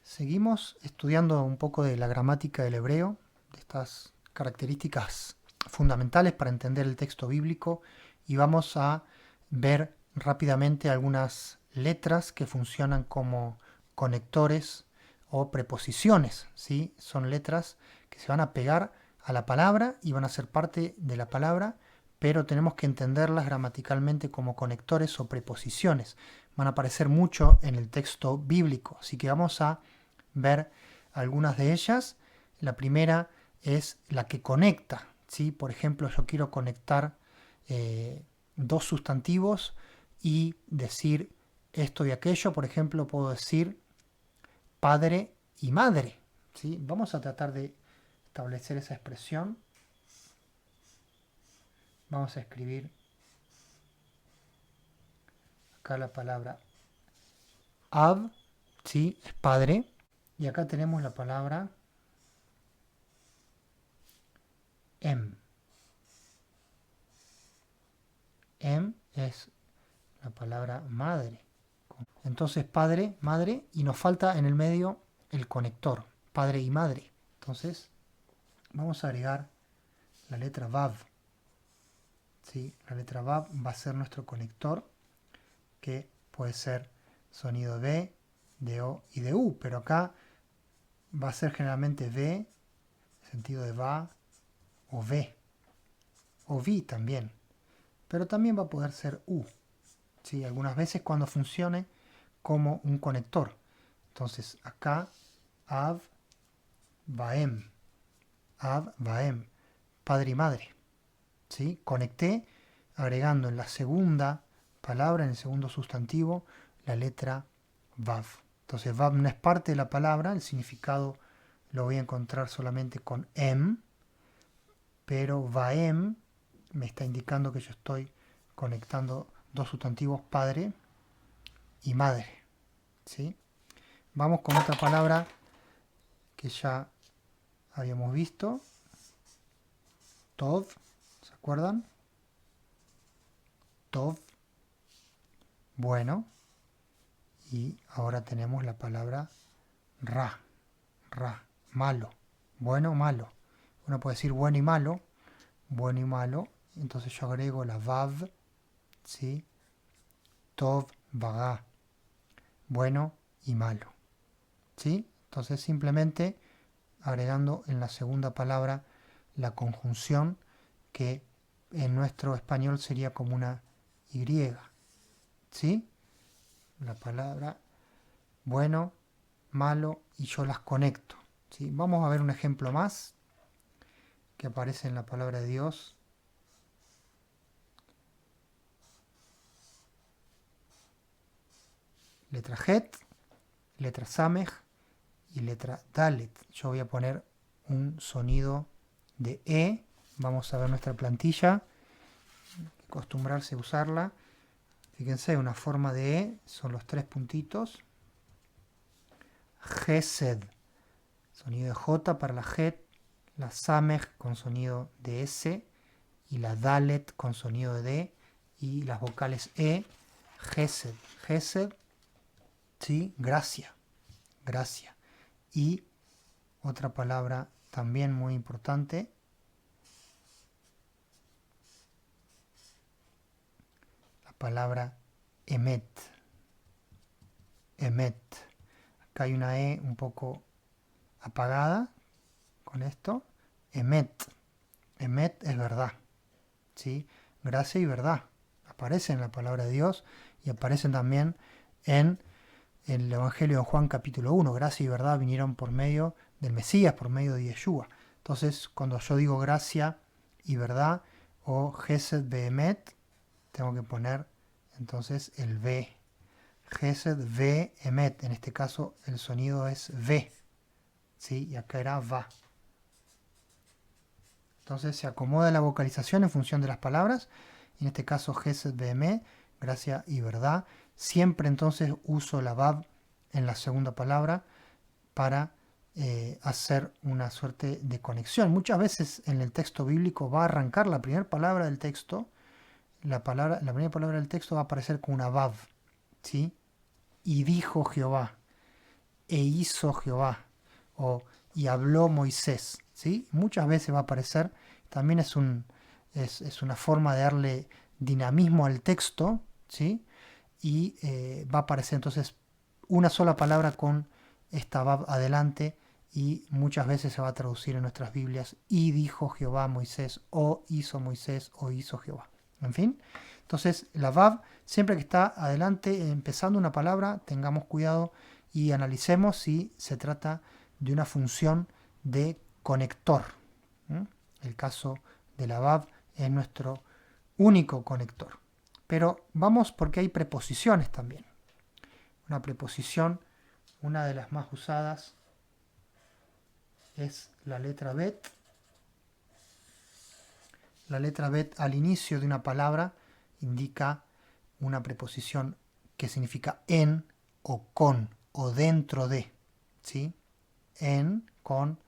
Seguimos estudiando un poco de la gramática del hebreo, de estas características fundamentales para entender el texto bíblico, y vamos a ver rápidamente algunas letras que funcionan como conectores o preposiciones, ¿sí? Son letras que se van a pegar a la palabra y van a ser parte de la palabra, pero tenemos que entenderlas gramaticalmente como conectores o preposiciones. Van a aparecer mucho en el texto bíblico, así que vamos a ver algunas de ellas. La primera es la que conecta, ¿sí? Por ejemplo, yo quiero conectar dos sustantivos y decir esto y aquello. Por ejemplo, puedo decir padre y madre, ¿sí? Vamos a tratar de establecer esa expresión. Vamos a escribir acá la palabra ab, ¿sí? Es padre. Y acá tenemos la palabra em. Em es la palabra madre. Entonces padre, madre, y nos falta en el medio el conector, padre y madre. Entonces vamos a agregar la letra Vav. ¿Sí? La letra Vav va a ser nuestro conector, que puede ser sonido B, de O y de U, pero acá va a ser generalmente V, sentido de va, o V, o Vi también, pero también va a poder ser U, ¿sí? Algunas veces cuando funcione como un conector. Entonces acá Av, Vaem, Ab, Vaem, padre y madre. ¿Sí? Conecté agregando en la segunda palabra, en el segundo sustantivo, la letra Vav. Entonces Vav no es parte de la palabra, el significado lo voy a encontrar solamente con em, pero Vaem me está indicando que yo estoy conectando dos sustantivos padre y madre. ¿Sí? Vamos con otra palabra que ya habíamos visto, Tov, ¿se acuerdan? Tov, bueno, y ahora tenemos la palabra Ra, Ra, malo, bueno, malo. Uno puede decir bueno y malo, entonces yo agrego la Vav, ¿sí? Tov, Vaga, bueno y malo, ¿sí? Entonces simplemente agregando en la segunda palabra la conjunción que en nuestro español sería como una Y, ¿sí? La palabra bueno, malo y yo las conecto, ¿sí? Vamos a ver un ejemplo más que aparece en la palabra de Dios. Letra Het, letra Samej y letra Dalet. Yo voy a poner un sonido de E. Vamos a ver nuestra plantilla, acostumbrarse a usarla. Fíjense, una forma de E son los tres puntitos. Gesed, sonido de J para la Het, la Samej con sonido de S y la Dalet con sonido de D y las vocales E. Gesed, Gesed, sí, gracia, gracia. Y otra palabra también muy importante, la palabra emet, emet. Acá hay una E un poco apagada con esto. Emet, emet es verdad, ¿sí? Gracia y verdad. Aparecen en la palabra de Dios y aparecen también en el Evangelio de Juan capítulo 1. Gracia y verdad vinieron por medio del Mesías, por medio de Yeshua. Entonces, cuando yo digo gracia y verdad o Gesed Behemet, tengo que poner entonces el B. Gesed Ve Emet. En este caso el sonido es V, ¿sí? Y acá era Va. Entonces se acomoda la vocalización en función de las palabras. En este caso Gesed Behemet, gracia y verdad. Siempre entonces uso la Vav en la segunda palabra para hacer una suerte de conexión. Muchas veces en el texto bíblico va a arrancar la primera palabra del texto, la primera palabra del texto va a aparecer con una Vav, ¿sí? Y dijo Jehová, e hizo Jehová, o y habló Moisés, ¿sí? Muchas veces va a aparecer, también es una forma de darle dinamismo al texto, ¿sí? Y va a aparecer entonces una sola palabra con esta vav adelante y muchas veces se va a traducir en nuestras Biblias y dijo Jehová a Moisés o hizo Jehová. En fin, entonces la vav siempre que está adelante empezando una palabra tengamos cuidado y analicemos si se trata de una función de conector. ¿Mm? El caso de la vav es nuestro único conector. Pero vamos porque hay preposiciones también. Una preposición, una de las más usadas, es la letra bet. La letra bet al inicio de una palabra indica una preposición que significa en o con o dentro de. ¿Sí? En, con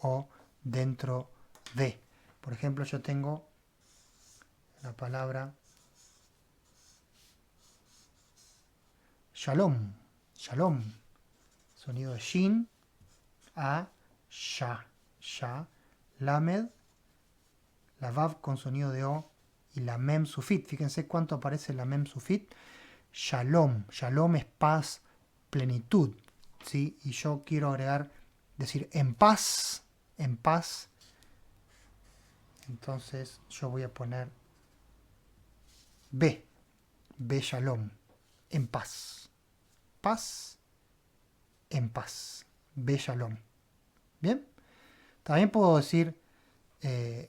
o dentro de. Por ejemplo, yo tengo la palabra shalom. Shalom. Sonido de shin, a, sha. Sha, lamed, la vav con sonido de o y la mem sufit. Fíjense cuánto aparece la mem sufit. Shalom. Shalom es paz, plenitud. ¿Sí? Y yo quiero agregar, decir en paz. En paz. Entonces yo voy a poner B. B shalom. En paz. Paz. En paz. B shalom. ¿Bien? También puedo decir,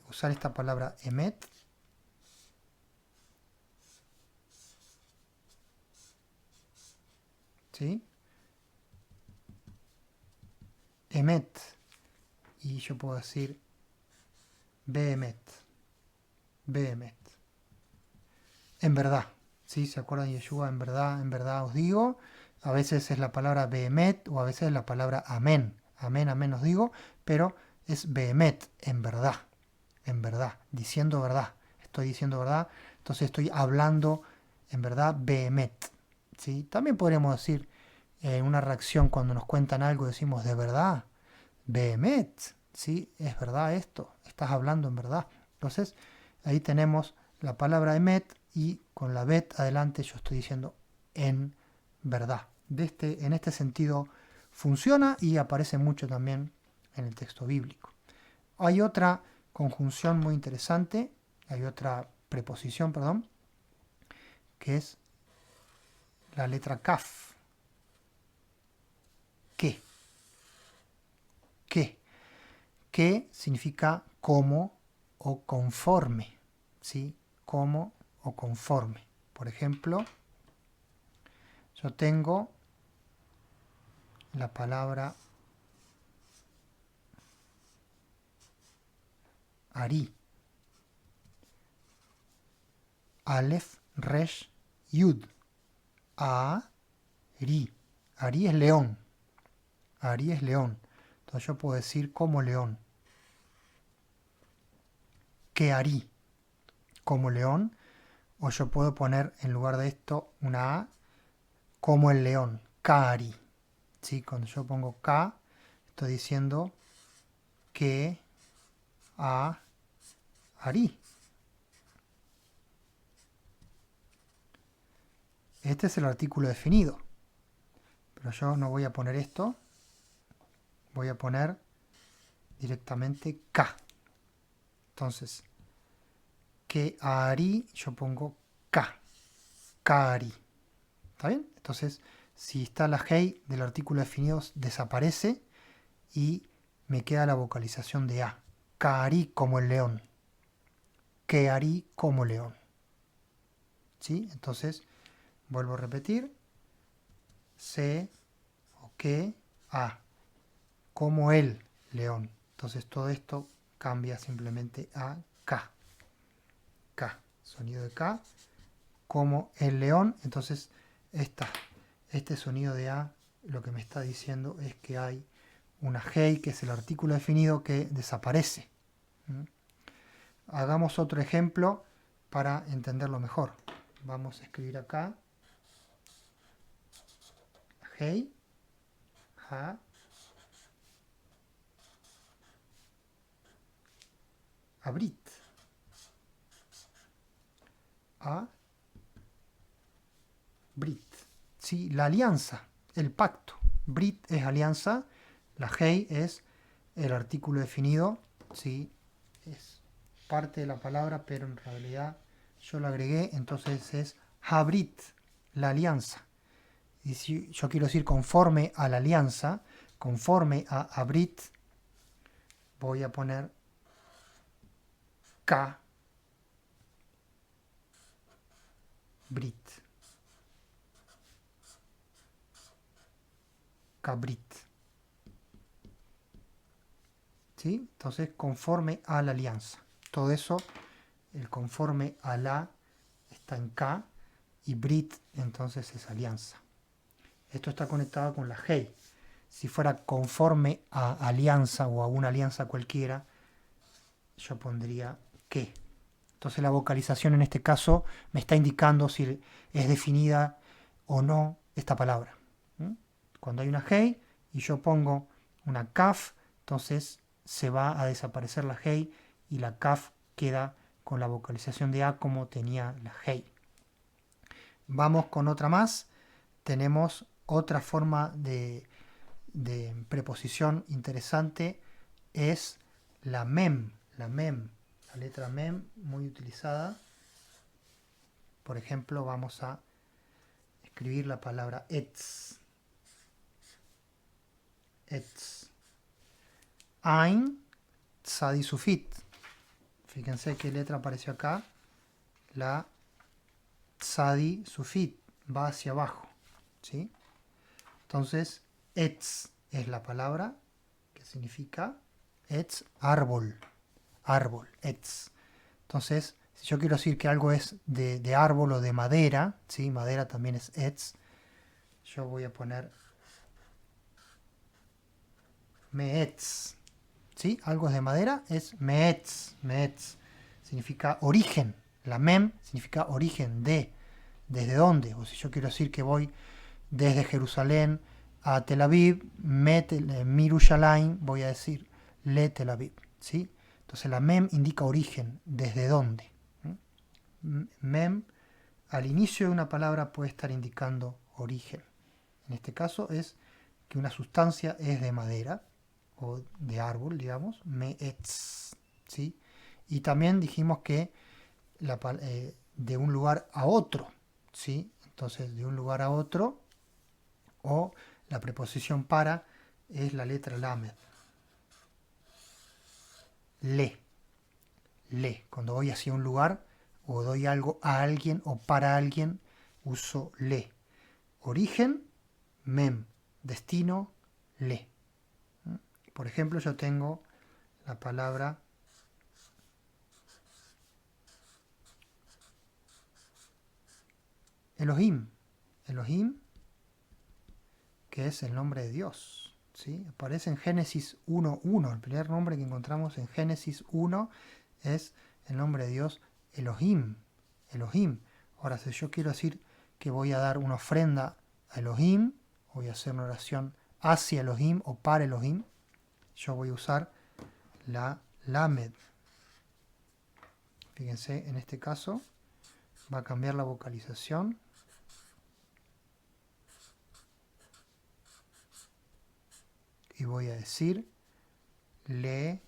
usar esta palabra emet. ¿Sí? Emet. Y yo puedo decir behemet. Behemet. En verdad. ¿Sí? ¿Se acuerdan de Yeshua? En verdad os digo. A veces es la palabra behemet o a veces es la palabra amén. Amén, amén os digo. Pero es behemet, en verdad. En verdad. Diciendo verdad. Estoy diciendo verdad. Entonces estoy hablando en verdad behemet. ¿Sí? También podríamos decir una reacción cuando nos cuentan algo, decimos de verdad. Behemet, ¿sí? Es verdad esto, estás hablando en verdad. Entonces, ahí tenemos la palabra emet y con la bet adelante yo estoy diciendo en verdad. En este sentido funciona y aparece mucho también en el texto bíblico. Hay otra conjunción muy interesante, hay otra preposición, perdón, que es la letra kaf. ¿Qué? ¿Qué? Que significa como o conforme, ¿sí? Como o conforme. Por ejemplo, yo tengo la palabra Ari. Aleph, Resh, Yud. Ari. Ari es león. Ari es león. Entonces yo puedo decir como león. Que Ari. Como león. O yo puedo poner en lugar de esto una A como el león. Kari. ¿Sí? Cuando yo pongo K, estoy diciendo que Ari. Este es el artículo definido. Pero yo no voy a poner esto. Voy a poner directamente K. Entonces, que Ari, yo pongo K. Kari. ¿Está bien? Entonces, si está la Hei del artículo definido, desaparece y me queda la vocalización de A. Kari como el león. Que Ari como león. ¿Sí? Entonces, vuelvo a repetir. Se o que A. Como el león. Entonces todo esto cambia simplemente a K. K. Sonido de K. Como el león. Entonces este sonido de A lo que me está diciendo es que hay una Hei, que es el artículo definido, que desaparece. Hagamos otro ejemplo para entenderlo mejor. Vamos a escribir acá Hei, ha, abrit, a, brit. ¿Sí? La alianza, el pacto. Brit es alianza, la hei es el artículo definido, ¿sí? Es parte de la palabra, pero en realidad yo lo agregué, entonces es habrit, la alianza. Y si yo quiero decir conforme a la alianza, conforme a abrit, voy a poner ka, brit, kabrit. ¿Sí? Entonces, conforme a la alianza. Todo eso, el conforme a la está en K y Brit entonces es alianza. Esto está conectado con la Hei. Si fuera conforme a alianza o a una alianza cualquiera, yo pondría que. Entonces la vocalización en este caso me está indicando si es definida o no esta palabra. Cuando hay una Hei y yo pongo una Kaf, entonces se va a desaparecer la Hei y la Kaf queda con la vocalización de A como tenía la Hei. Vamos con otra más. Tenemos otra forma de preposición interesante, es la mem. La letra mem, muy utilizada. Por ejemplo, vamos a escribir la palabra etz. Etz. Ein tzadi sufit. Fíjense qué letra apareció acá. La tzadi sufit va hacia abajo, ¿sí? Entonces, etz es la palabra que significa etz, árbol. Árbol, etz. Entonces, si yo quiero decir que algo es de árbol o de madera, ¿sí? Madera también es etz, yo voy a poner meetz. ¿Sí? Algo es de madera, es meetz. Meetz significa origen. La mem significa origen de. ¿Desde dónde? O si yo quiero decir que voy desde Jerusalén a Tel Aviv, Mirushalayim, voy a decir le Tel Aviv. ¿Sí? Entonces la mem indica origen, desde dónde. Mem al inicio de una palabra puede estar indicando origen. En este caso es que una sustancia es de madera o de árbol, digamos, meetz, ¿sí? Y también dijimos que de un lugar a otro, ¿sí? Entonces, de un lugar a otro, o la preposición para es la letra lamed. Le. Cuando voy hacia un lugar o doy algo a alguien o para alguien, uso le. Origen, mem. Destino, le. Por ejemplo, yo tengo la palabra Elohim. Elohim, que es el nombre de Dios. ¿Sí? Aparece en Génesis 1.1. El primer nombre que encontramos en Génesis 1 es el nombre de Dios Elohim. Elohim. Ahora, si yo quiero decir que voy a dar una ofrenda a Elohim, voy a hacer una oración hacia Elohim o para Elohim, yo voy a usar la lamed. Fíjense, en este caso va a cambiar la vocalización. Y voy a decir le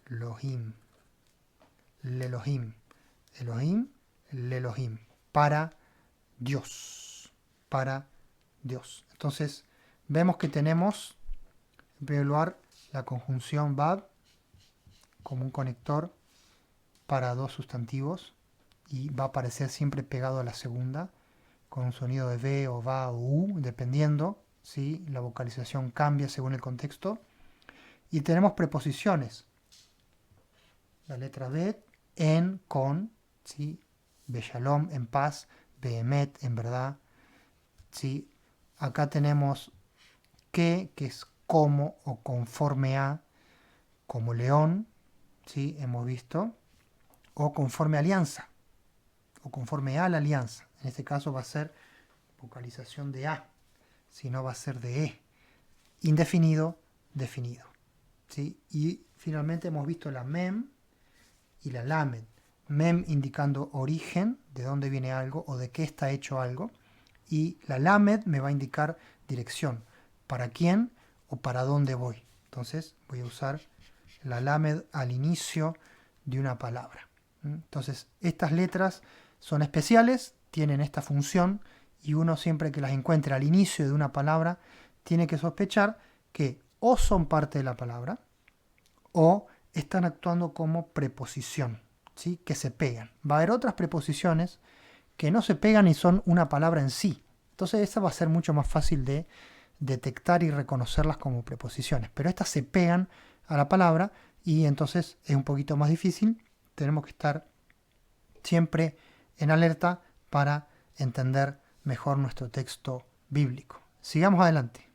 Elohim. Le Elohim. Elohim, le Elohim. Para Dios. Para Dios. Entonces, vemos que tenemos, en primer lugar, la conjunción bab como un conector para dos sustantivos y va a aparecer siempre pegado a la segunda con un sonido de B o va o U, dependiendo, ¿sí? La vocalización cambia según el contexto. Y tenemos preposiciones. La letra Bet, en, con, ¿sí? Beshalom, en paz, Behemet, en verdad, ¿sí? Acá tenemos que es como o conforme a, como león, ¿sí? Hemos visto, o conforme a alianza, o conforme a la alianza. En este caso va a ser vocalización de A, si no va a ser de E. indefinido, definido. ¿Sí? Y finalmente hemos visto la mem y la lamed. Mem indicando origen, de dónde viene algo o de qué está hecho algo. Y la lamed me va a indicar dirección, para quién o para dónde voy. Entonces voy a usar la lamed al inicio de una palabra. Entonces estas letras son especiales, tienen esta función y uno siempre que las encuentre al inicio de una palabra tiene que sospechar que o son parte de la palabra o están actuando como preposición, ¿sí? Que se pegan. Va a haber otras preposiciones que no se pegan y son una palabra en sí. Entonces esa va a ser mucho más fácil de detectar y reconocerlas como preposiciones. Pero estas se pegan a la palabra y entonces es un poquito más difícil. Tenemos que estar siempre en alerta para entender mejor nuestro texto bíblico. Sigamos adelante.